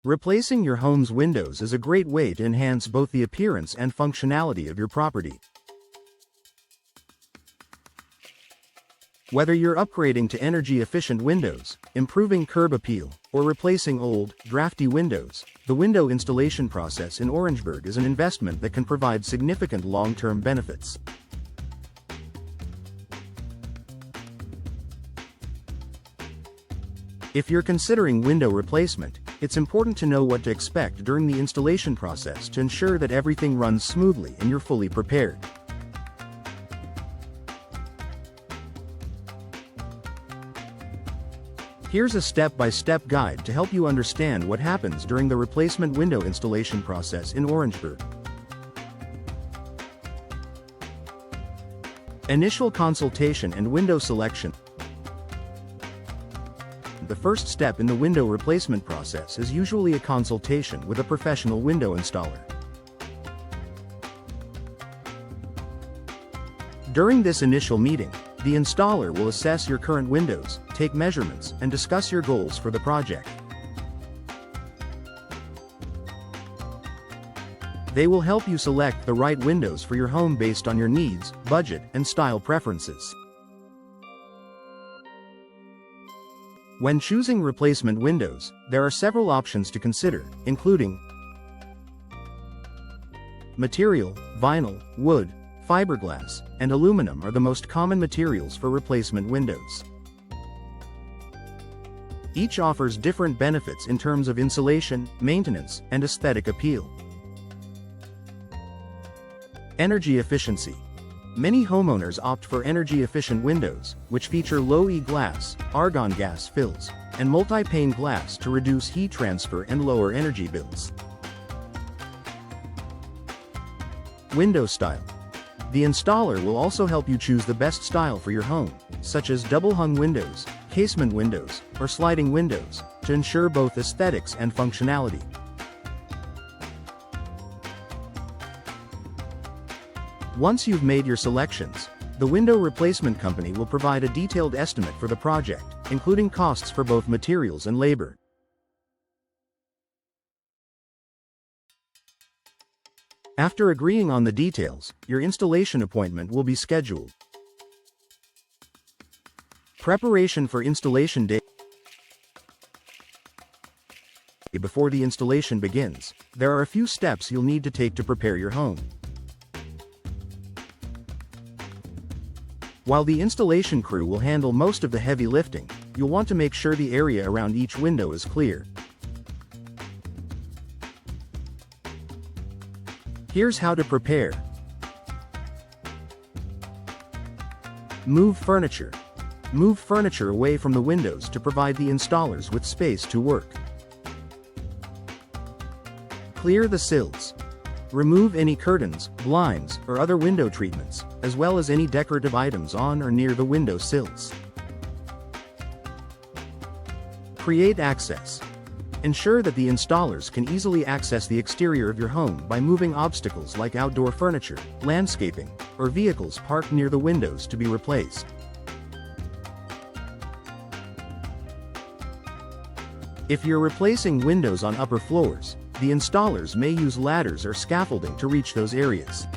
Replacing your home's windows is a great way to enhance both the appearance and functionality of your property. Whether you're upgrading to energy-efficient windows, improving curb appeal, or replacing old, drafty windows, the window installation process in Orangeburg is an investment that can provide significant long-term benefits. If you're considering window replacement, it's important to know what to expect during the installation process to ensure that everything runs smoothly and you're fully prepared. Here's a step-by-step guide to help you understand what happens during the replacement window installation process in Orangeburg. Initial consultation and window selection. The first step in the window replacement process is usually a consultation with a professional window installer. During this initial meeting, the installer will assess your current windows, take measurements, and discuss your goals for the project. They will help you select the right windows for your home based on your needs, budget, and style preferences. When choosing replacement windows, there are several options to consider, including material. Vinyl, wood, fiberglass, and aluminum are the most common materials for replacement windows. Each offers different benefits in terms of insulation, maintenance, and aesthetic appeal. Energy efficiency. Many homeowners opt for energy-efficient windows, which feature low E-glass, argon gas fills, and multi-pane glass to reduce heat transfer and lower energy bills. Window style. The installer will also help you choose the best style for your home, such as double-hung windows, casement windows, or sliding windows, to ensure both aesthetics and functionality. Once you've made your selections, the window replacement company will provide a detailed estimate for the project, including costs for both materials and labor. After agreeing on the details, your installation appointment will be scheduled. Preparation for installation day. Before the installation begins, there are a few steps you'll need to take to prepare your home. While the installation crew will handle most of the heavy lifting, you'll want to make sure the area around each window is clear. Here's how to prepare. Move furniture. Move furniture away from the windows to provide the installers with space to work. Clear the sills. Remove any curtains, blinds, or other window treatments, as well as any decorative items on or near the window sills. Create access. Ensure that the installers can easily access the exterior of your home by moving obstacles like outdoor furniture, landscaping, or vehicles parked near the windows to be replaced. If you're replacing windows on upper floors, the installers may use ladders or scaffolding to reach those areas.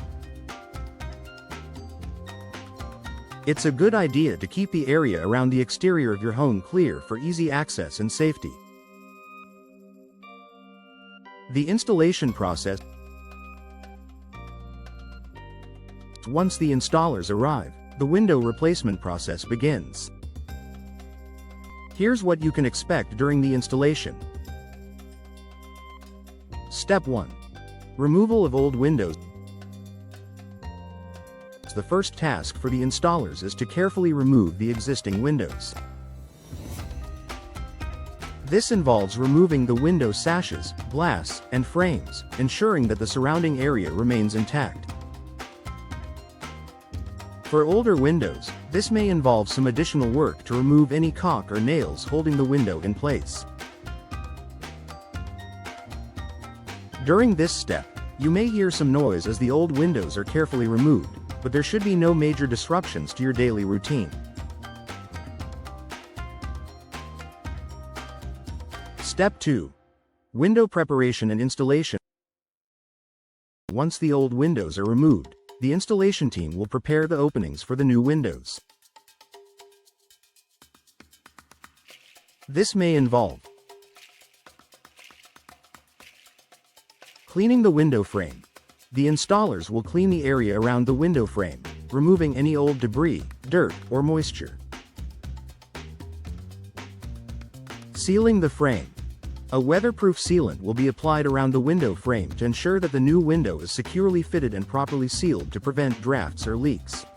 It's a good idea to keep the area around the exterior of your home clear for easy access and safety. The installation process. Once the installers arrive, the window replacement process begins. Here's what you can expect during the installation. Step 1. Removal of old windows. The first task for the installers is to carefully remove the existing windows. This involves removing the window sashes, glass, and frames, ensuring that the surrounding area remains intact. For older windows, this may involve some additional work to remove any caulk or nails holding the window in place. During this step, you may hear some noise as the old windows are carefully removed, but there should be no major disruptions to your daily routine. Step 2. Window preparation and installation. Once the old windows are removed, the installation team will prepare the openings for the new windows. This may involve cleaning the window frame. The installers will clean the area around the window frame, removing any old debris, dirt, or moisture. Sealing the frame. A weatherproof sealant will be applied around the window frame to ensure that the new window is securely fitted and properly sealed to prevent drafts or leaks.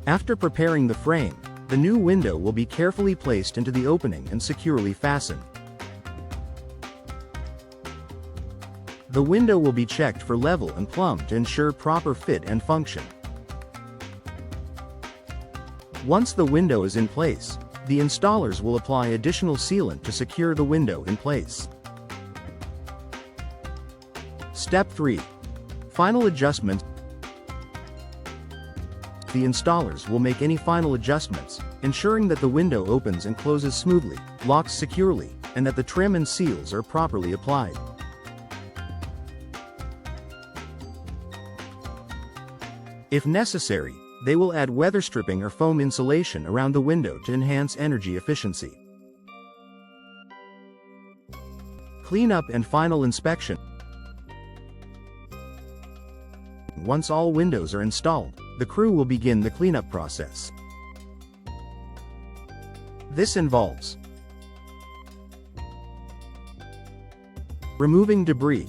After preparing the frame, the new window will be carefully placed into the opening and securely fastened. The window will be checked for level and plumb to ensure proper fit and function. Once the window is in place, the installers will apply additional sealant to secure the window in place. Step 3. Final adjustments. The installers will make any final adjustments, ensuring that the window opens and closes smoothly, locks securely, and that the trim and seals are properly applied. If necessary, they will add weather stripping or foam insulation around the window to enhance energy efficiency. Cleanup and final inspection. Once all windows are installed, the crew will begin the cleanup process. This involves removing debris.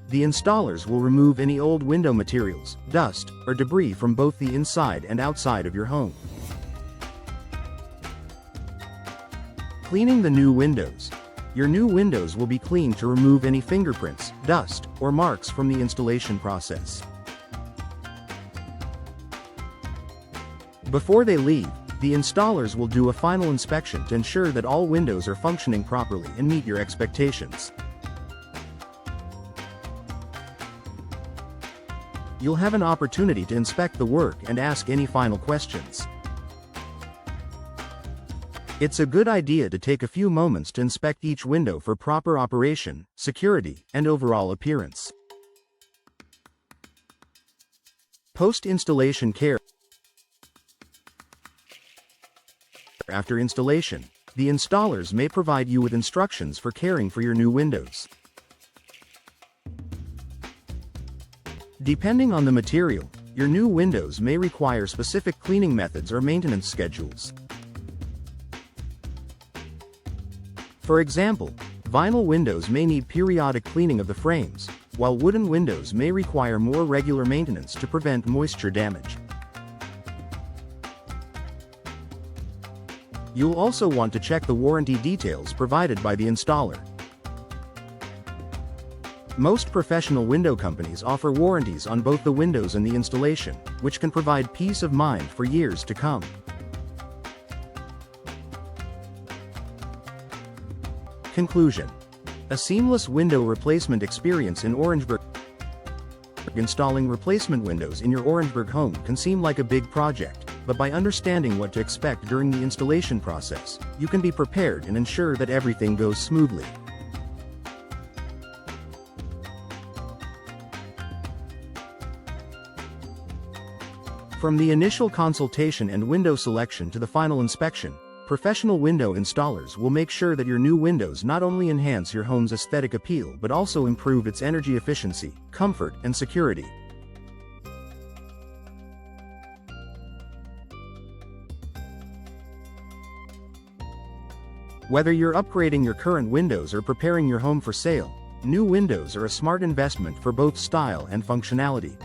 The installers will remove any old window materials, dust, or debris from both the inside and outside of your home. Cleaning the new windows. Your new windows will be cleaned to remove any fingerprints, dust, or marks from the installation process. Before they leave, the installers will do a final inspection to ensure that all windows are functioning properly and meet your expectations. You'll have an opportunity to inspect the work and ask any final questions. It's a good idea to take a few moments to inspect each window for proper operation, security, and overall appearance. Post-installation care. After installation, the installers may provide you with instructions for caring for your new windows. Depending on the material, your new windows may require specific cleaning methods or maintenance schedules. For example, vinyl windows may need periodic cleaning of the frames, while wooden windows may require more regular maintenance to prevent moisture damage. You'll also want to check the warranty details provided by the installer. Most professional window companies offer warranties on both the windows and the installation, which can provide peace of mind for years to come. Conclusion. A seamless window replacement experience in Orangeburg. Installing replacement windows in your Orangeburg home can seem like a big project, but by understanding what to expect during the installation process, you can be prepared and ensure that everything goes smoothly. From the initial consultation and window selection to the final inspection, professional window installers will make sure that your new windows not only enhance your home's aesthetic appeal but also improve its energy efficiency, comfort, and security. Whether you're upgrading your current windows or preparing your home for sale, new windows are a smart investment for both style and functionality.